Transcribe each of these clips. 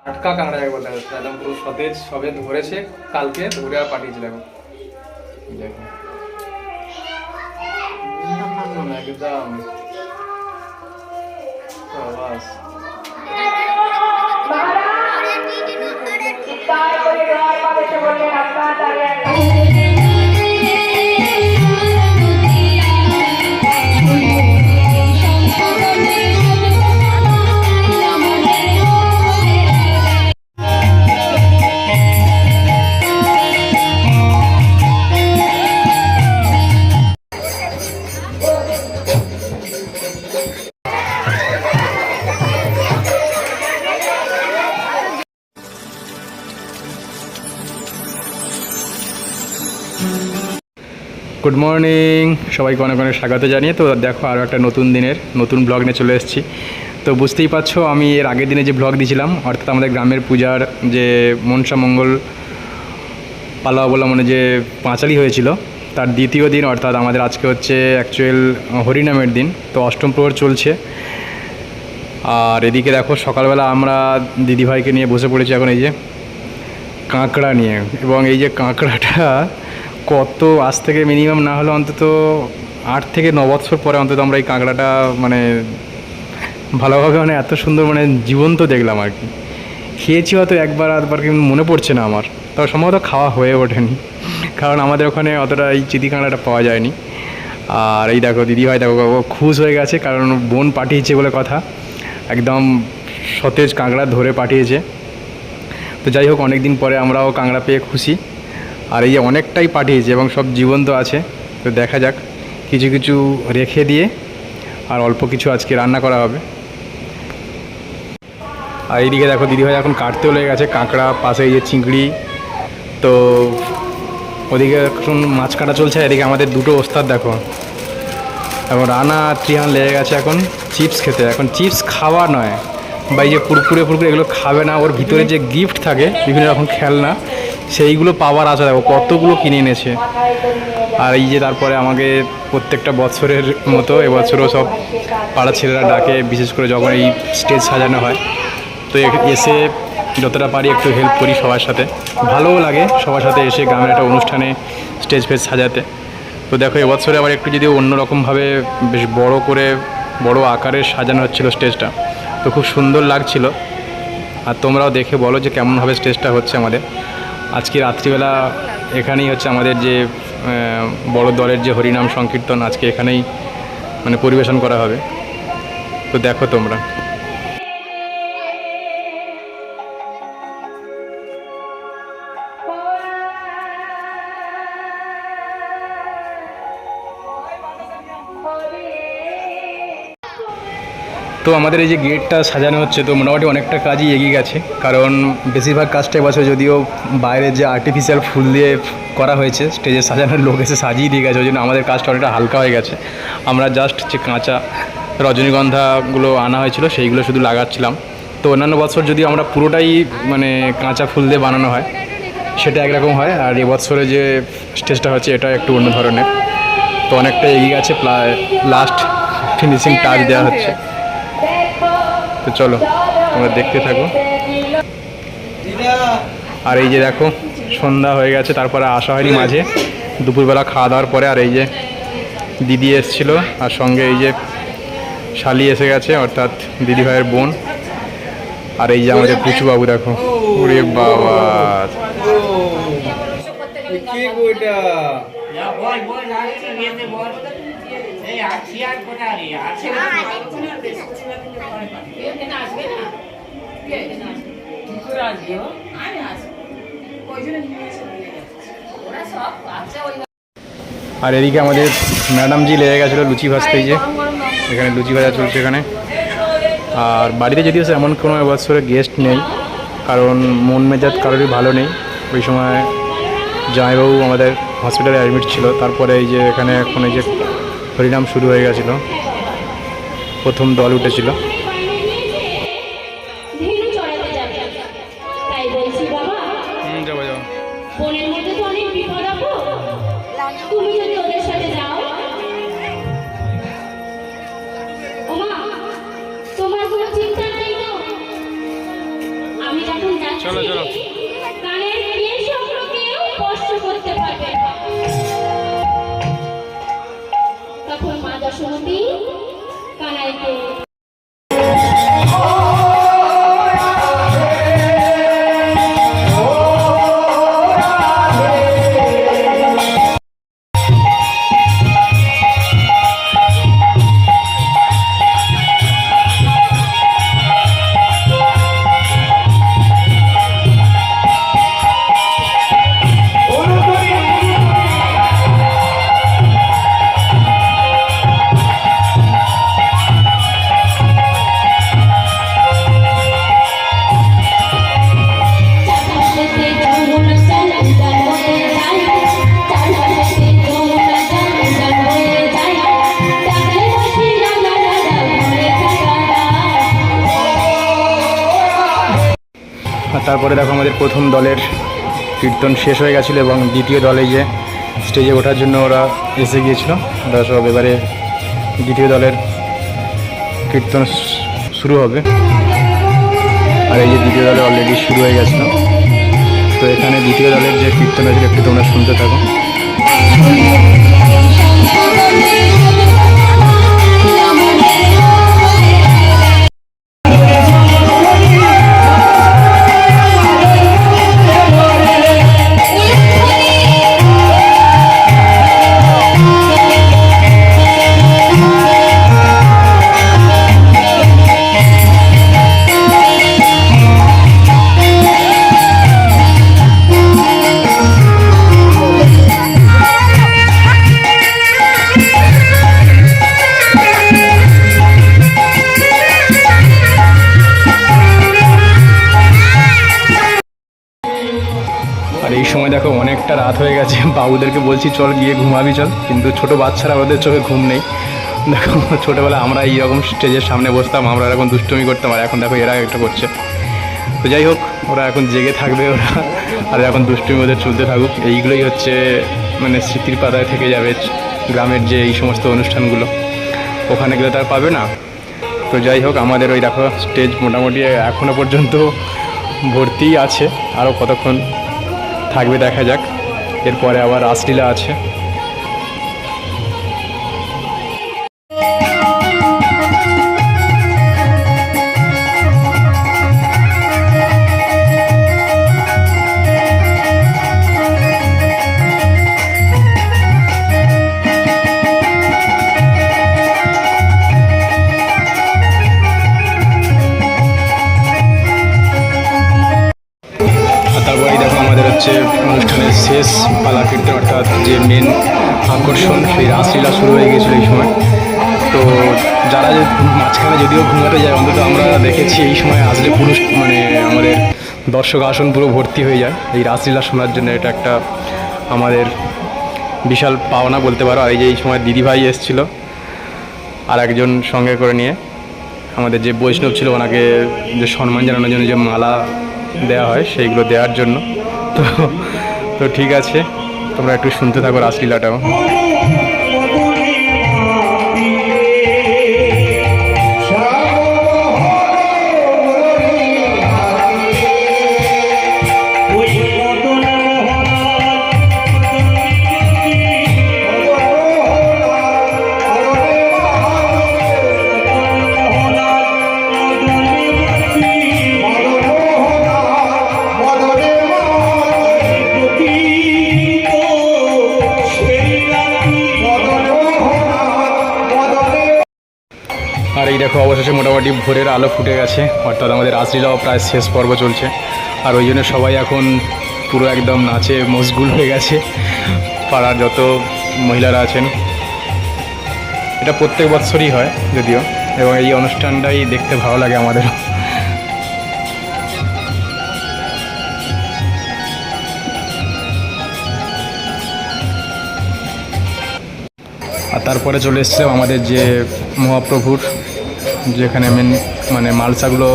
টাটকা কাঁকড়া যাকে বলতে হবে, একদম পুরো সতেজ, সবে ধরেছে কালকে, ধরে আর পাঠিয়েছে। দেখো দেখো একদম বাস। গুড মর্নিং, সবাইকে অনেক অনেক স্বাগত জানিয়ে তো দেখো আরও একটা নতুন দিনের নতুন ব্লগ নিয়ে চলে এসেছি। তো বুঝতেই পারছো, আমি এর আগের দিনে যে ব্লগ দিয়েছিলাম, অর্থাৎ আমাদের গ্রামের পূজার যে মনসা মঙ্গল পালা অবলম্বনে যে পাঁচালি হয়েছিল, তার দ্বিতীয় দিন, অর্থাৎ আমাদের আজকে হচ্ছে অ্যাকচুয়াল হরিনামের দিন। তো অষ্টম প্রহর চলছে। আর এদিকে দেখো সকালবেলা আমরা দিদিভাইকে নিয়ে বসে পড়েছি এখন এই যে কাঁকড়া নিয়ে। এবং এই যে কাঁকড়াটা কত, আজ থেকে মিনিমাম না হলে অন্তত 8 থেকে 9 বছর পরে অন্তত আমরা এই কাঁকড়াটা মানে ভালোভাবে, মানে এত সুন্দর, মানে জীবন্ত দেখলাম আর কি। খেয়েছি হয়তো একবার আধবার, কিন্তু মনে পড়ছে না আমার। তবে সম্ভবত খাওয়া হয়ে ওঠেনি, কারণ আমাদের ওখানে অতটা এই চিতি কাঁকড়াটা পাওয়া যায়নি। আর এই দেখো দিদিভাই দেখো খুশ হয়ে গেছে, কারণ বোন পাঠিয়েছে বলে কথা, একদম সতেজ কাঁকড়া ধরে পাঠিয়েছে। তো যাই হোক, অনেক দিন পরে আমরাও কাঁকড়া পেয়ে খুশি। আর এই যে অনেকটাই পাঠিয়েছে এবং সব জীবন্ত আছে। তো দেখা যাক, কিছু কিছু রেখে দিয়ে আর অল্প কিছু আজকে রান্না করা হবে। আর এইদিকে দেখো দিদিভাই এখন কাটতেও লেগে গেছে কাঁকড়া, পাশে এই যে চিংড়ি। তো ওদিকে এখন মাছ কাটা চলছে, এদিকে আমাদের দুটো ওস্তাদ দেখো এখন রানা ত্রিহান লেগে গেছে এখন চিপস খেতে। এখন চিপস খাওয়া নয় বা এই যে কুরকুরে ফুরকুরে এগুলো খাবে না, ওর ভিতরে যে গিফট থাকে বিভিন্ন রকম খেলনা, সেইগুলো পাওয়ার আশা দেখো কতগুলো কিনে এনেছে। আর এই যে তারপরে আমাকে প্রত্যেকটা বছরের মতো এবছরও সব পাড়া ছেলেরা ডাকে, বিশেষ করে যখন এই স্টেজ সাজানো হয়। তো এসে যতটা পারি একটু হেল্প করি সবার সাথে, ভালোও লাগে সবার সাথে এসে গ্রামের একটা অনুষ্ঠানে স্টেজ ফেজ সাজাতে। তো দেখো এবছরে আবার একটু যদি অন্যরকমভাবে বেশ বড় করে, বড় আকারে সাজানো হচ্ছিলো স্টেজটা, তো খুব সুন্দর লাগছিল। আর তোমরাও দেখে বলো যে কেমনভাবে স্টেজটা হচ্ছে আমাদের। আজকে রাত্রিবেলা এখানেই হচ্ছে আমাদের যে বড় দলের যে হরিনাম সংকীর্তন, আজকে এখানেই মানে পরিবেশন করা হবে। তো দেখো তোমরা। তো আমাদের এই যে গেটটা সাজানো হচ্ছে, তো মোটামুটি অনেকটা কাজই এগিয়ে গেছে, কারণ বেশিরভাগ কাজটা এবছর যদিও বাইরের যে আর্টিফিশিয়াল ফুল দিয়ে করা হয়েছে, স্টেজে সাজানোর লোক এসে সাজিয়ে দিয়ে গেছে, ওই জন্য আমাদের কাজটা অনেকটা হালকা হয়ে গেছে। আমরা জাস্ট যে কাঁচা রজনীগন্ধাগুলো আনা হয়েছিল সেইগুলো শুধু লাগাচ্ছিলাম। তো অন্যান্য বছর যদি আমরা পুরোটাই মানে কাঁচা ফুল দিয়ে বানানো হয় সেটা একরকম হয়, আর এবছরে যে স্টেজটা হচ্ছে এটা একটু অন্য ধরনের। তো অনেকটা এগিয়ে গেছে, প্রায় লাস্ট ফিনিশিং টাচ দেওয়া হচ্ছে। তো চলো তোমরা দেখতে থাকো। আর এই যে দেখো সন্ধ্যা হয়ে গেছে, তারপরে আসা হয়নি মাঝে, দুপুরবেলা খাওয়া দাওয়ার পরে। আর এই যে দিদি এসেছিলো, আর সঙ্গে এই যে শালি এসে গেছে, অর্থাৎ দিদিভাইয়ের বোন। আর এই যে আমাদের পুচুবাবু দেখো, ওরে বাবা আর এদিকে আমাদের ম্যাডামজি লেগে গেছিলো লুচি ভাজতে, যে এখানে লুচি ভাজা চলছে এখানে। আর বাড়িতে যদিও এমন কোনো এবছরে গেস্ট নেই, কারণ মন মেজাজ কারোরই ভালো নেই। ওই সময় জামাইবাবু আমাদের হসপিটালে অ্যাডমিট ছিল। তারপরে এই যে এখানে এখন এই যে হরিনাম শুরু হয়ে গেছিলো, প্রথম দল উঠেছিল। যাবো যাবো। তোমার কোনো চিন্তা নেই তো? আমি চলো চলো। কানের কেশগুলোকেও স্পর্শ করতে পারবে না। তখন মা যশোমতী কানাইকে আর তারপরে দেখো আমাদের প্রথম দলের কীর্তন শেষ হয়ে গেছিলো এবং দ্বিতীয় দলে যে স্টেজে ওঠার জন্য ওরা এসে গিয়েছিলো। ওরা সব এবারে দ্বিতীয় দলের কীর্তন শুরু হবে। আর এই যে দ্বিতীয় দলে অলরেডি শুরু হয়ে গেছিলো। তো এখানে দ্বিতীয় দলের যে কীর্তন আছে একটু তোমরা শুনতে থাকো। আর এই সময় দেখো অনেকটা রাত হয়ে গেছে, বাবুদেরকে বলছি চল গিয়ে ঘুমাবি চল, কিন্তু ছোট বাচ্চারা ওদের চোখে ঘুম নেই। দেখো ছোটোবেলা আমরা এইরকম স্টেজের সামনে বসতাম, আমরা এখন দুষ্টুমি করতাম, আর এখন দেখো এরা একটা করছে। তো যাই হোক, ওরা এখন জেগে থাকবে ওরা, আর এখন দুষ্টুমি ওদের চলতে থাকুক। এইগুলোই হচ্ছে মানে স্মৃতির পাতায় থেকে যাবে গ্রামের যে এই সমস্ত অনুষ্ঠানগুলো, ওখানে গেলে তার পাবে না। তো যাই হোক, আমাদের ওই দেখো স্টেজ মোটামুটি এখনও পর্যন্ত ভর্তি আছে, আরও কতক্ষণ থাকবে দেখা যাক। এরপরে আবার রাসলীলা আছে। তারপরে দেখো আমাদের হচ্ছে অনুষ্ঠানের শেষ পালা কীর্তন, অর্থাৎ যে মেন আকর্ষণ সেই রাসলীলা শুরু হয়ে গেছিলো এই সময়। তো যারা মাঝখানে যদিও ঘুমাতে যায়, অন্তত আমরা দেখেছি এই সময় আসলে পুরুষ মানে আমাদের দর্শক আসন পুরো ভর্তি হয়ে যায় এই রাসলীলা শোনার জন্য। এটা একটা আমাদের বিশাল পাওনা বলতে পারো। আর এই যে এই সময় দিদিভাই এসেছিলো আর একজন সঙ্গে করে নিয়ে, আমাদের যে বৈষ্ণব ছিল ওনাকে যে সম্মান জানানোর জন্য যে মালা দেওয়া হয় সেইগুলো দেওয়ার জন্য। তো ঠিক আছে, তোমরা একটু শুনতে থাকো রাসলীলাটাও। আর এই দেখো অবশেষে মোটামুটি ভোরের আলো ফুটে গেছে, অর্থাৎ আমাদের রাসলীলাও প্রায় শেষ পর্ব চলছে। আর ওই জন্য সবাই এখন পুরো একদম নাচে মশগুল হয়ে গেছে, পাড়ার যত মহিলারা আছেন। এটা প্রত্যেক বছরই হয় যদিও, এবং এই অনুষ্ঠানটাই দেখতে ভালো লাগে আমাদের। আর তারপরে চলে এসছে আমাদের যে মহাপ্রভুর যেখানে মেন মানে মালসাগুলো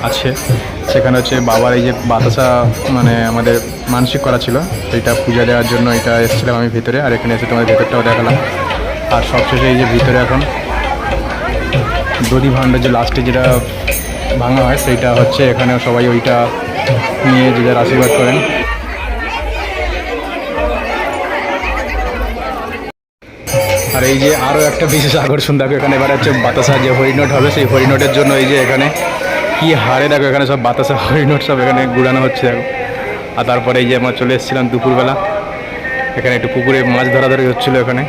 আছে, সেখানে হচ্ছে বাবার এই যে বাতাসা মানে আমাদের মানসিক করা ছিল, সেইটা পূজা দেওয়ার জন্য এটা এসেছিলাম আমি ভিতরে। আর এখানে এসে তোমাদের ভেতরটাও দেখালাম। আর সবশেষে এই যে ভিতরে এখন দধি ভাণ্ডার যে লাস্টে যেটা ভাঙা হয় সেইটা হচ্ছে, এখানে সবাই ওইটা নিয়ে যে যার আশীর্বাদ করেন। আর এই যে আরও একটা বিশেষ আকর্ষণ দেখো এখানে, এবার হচ্ছে বাতাসা যে হরিণট হবে সেই হরিণটের জন্য এই যে এখানে কি হারে দেখো এখানে সব বাতাসা হরিণট সব এখানে ঘুরানো হচ্ছে দেখো। আর তারপরে এই যে আমরা চলে এসেছিলাম দুপুরবেলা, এখানে একটু পুকুরে মাছ ধরাধরি হচ্ছিলো এখানে।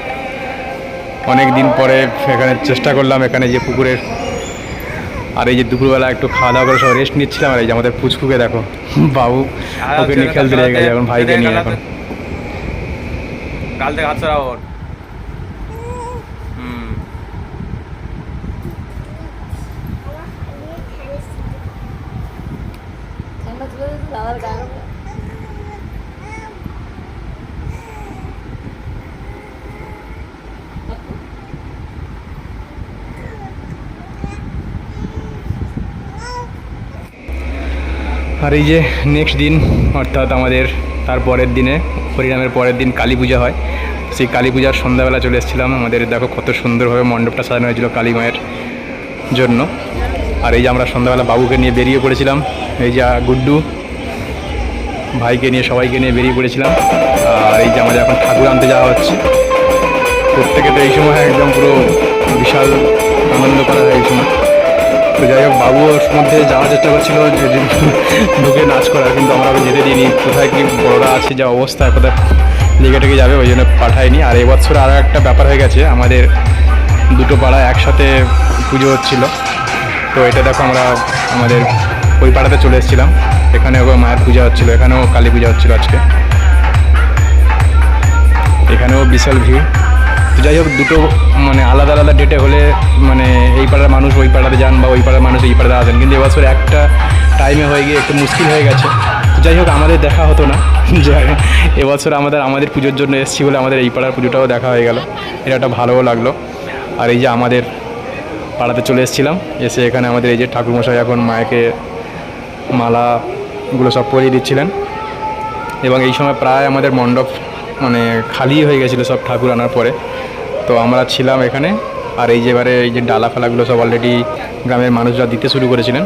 অনেক দিন পরে এখানে চেষ্টা করলাম এখানে যে পুকুরের। আর এই যে দুপুরবেলা একটু খাওয়া দাওয়া করে সব রেস্ট নিচ্ছিলাম। আর এই যে আমাদের পুচকুকে দেখো, বাবু ওকে নিয়ে খেলতে লেগে গেছে এখন, ভাইকে নিয়ে এখন। কাল থেকে হাত সরাও ওর। আর এই যে নেক্সট দিন অর্থাৎ আমাদের তারপরের দিনে হরিনামের পরের দিন কালী পূজা হয়। সেই কালী পূজার সন্ধ্যাবেলা চলে এসেছিলাম। আমাদের দেখো কত সুন্দরভাবে মণ্ডপটা সাজানো হয়েছিল কালী মায়ের জন্য। আর এই যে আমরা সন্ধ্যাবেলা বাবুকে নিয়ে বেরিয়ে পড়েছিলাম, এই যে গুড্ডু ভাইকে নিয়ে সবাইকে নিয়ে বেরিয়ে পড়েছিলাম। আর এই যে আমাদের এখন ঠাকুর আনতে যাওয়া হচ্ছে। প্রত্যেকে তো এই সময় একদম পুরো বিশাল আনন্দ করা হয় এই সময়। তো যাই হোক বাবু ওর মধ্যে যাওয়ার চেষ্টা করছিল যে ঢুকে নাচ করার, কিন্তু আমরা ওকে যেতে দিইনি। কোথায় কি বড়রা আছে, যা অবস্থা কোথায় লেগে টেগে যাবে, ওই জন্য পাঠাইনি। আর এবছর আরও একটা ব্যাপার হয়ে গেছে, আমাদের দুটো পাড়া একসাথে পুজো হচ্ছিল। তো এটা দেখো আমরা আমাদের ওই পাড়াতে চলে এসেছিলাম, এখানেও মায়ের পূজা হচ্ছিলো, এখানেও কালী পূজা হচ্ছিলো আজকে। এখানেও বিশাল ভিড়। তো যাই হোক দুটো মানে আলাদা আলাদা ডেটে হলে মানে এই পাড়ার মানুষ ওই পাড়াতে যান বা ওই পাড়ার মানুষ এই পাড়াতে আসেন, কিন্তু এবছর একটা টাইমে হয়ে গিয়ে একটু মুশকিল হয়ে গেছে। যাই হোক আমাদের দেখা হতো না, যে এবছর আমাদের পুজোর জন্য এসেছি বলে আমাদের এই পাড়ার পুজোটাও দেখা হয়ে গেল, এটা একটা ভালোও লাগলো। আর এই যে আমাদের পাড়াতে চলে এসেছিলাম, এসে এখানে আমাদের এই যে ঠাকুরমশাই এখন মায়েকে মালাগুলো সব পরিয়ে দিচ্ছিলেন। এবং এই সময় প্রায় আমাদের মণ্ডপ মানে খালি হয়ে গেছিলো সব ঠাকুর আনার পরে। তো আমরা ছিলাম এখানে। আর এই যে এবারে এই যে ডালা ফালাগুলো সব অলরেডি গ্রামের মানুষরা দিতে শুরু করেছিলেন।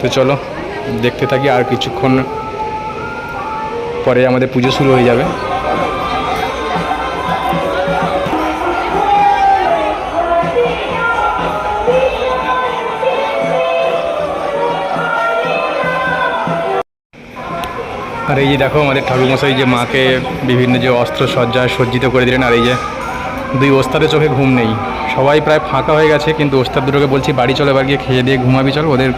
তো চলো দেখতে থাকি, আর কিছুক্ষণ পরে আমাদের পুজো শুরু হয়ে যাবে। আর এই যে দেখো আমাদের ঠাকুরমশাই যে মাকে বিভিন্ন যে অস্ত্র সজ্জায় সজ্জিত করে দিলেন। আর এই যে দুই ওস্তাদের চোখে ঘুম নেই, সবাই প্রায় ফাঁকা হয়ে গেছে, কিন্তু ওস্তাদ দুটোকে বলছি বাড়ি চলে, এবার গিয়ে খেয়ে দিয়ে ঘুমাবি চল, ওদের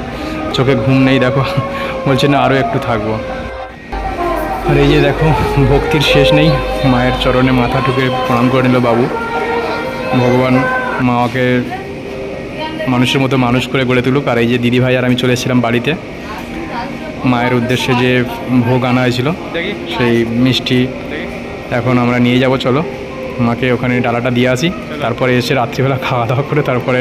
চোখে ঘুম নেই দেখো, বলছে না আরও একটু থাকবো। আর এই যে দেখো ভক্তির শেষ নেই, মায়ের চরণে মাথা ঠুকে প্রণাম করে নিল বাবু। ভগবান মাকে মানুষের মতো মানুষ করে গড়ে তুলুক। আর এই যে দিদি ভাই আর আমি চলে এসেছিলাম বাড়িতে, মায়ের উদ্দেশ্যে যে ভোগ আনা হয়েছিল সেই মিষ্টি এখন আমরা নিয়ে যাব। চলো মাকে ওখানে ডালাটা দিয়ে আসি, তারপরে এসে রাত্রিবেলা খাওয়া দাওয়া করে তারপরে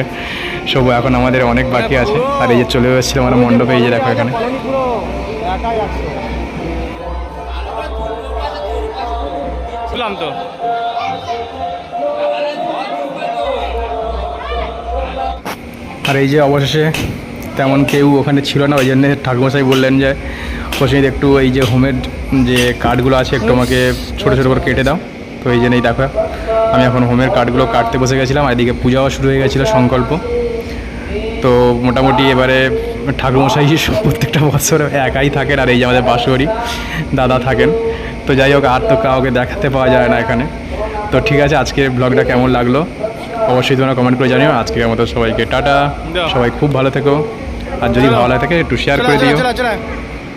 সব এখন আমাদের অনেক বাকি আছে। আর এই যে চলে এসেছিলাম আমরা মণ্ডপে, এই যে দেখো এখানে তো আর এই যে অবশেষে তেমন কেউ ওখানে ছিল না, ওই জন্য ঠাকুরমশাই বললেন যে প্রসেনজিৎ একটু এই যে হোমের যে কার্ডগুলো আছে একটু আমাকে ছোটো ছোটো করে কেটে দাও। তো এই জন্যই দেখো আমি এখন হোমের কার্ডগুলো কাটতে বসে গেছিলাম। আর এদিকে পূজাও শুরু হয়ে গেছিলো সংকল্প। তো মোটামুটি এবারে ঠাকুরমশাই প্রত্যেকটা বছর একাই থাকেন, আর এই যে আমাদের বাঁশুড়ি দাদা থাকেন। তো যাই হোক আর তো কাউকে দেখাতে পাওয়া যায় না এখানে। তো ঠিক আছে, আজকের ব্লগটা কেমন লাগলো অবশ্যই তোমরা কমেন্ট করে জানিও। আজকের মতো সবাইকে টাটা, সবাই খুব ভালো থেকো। আর যদি ভালো লাগে থাকে একটু শেয়ার করে দিও।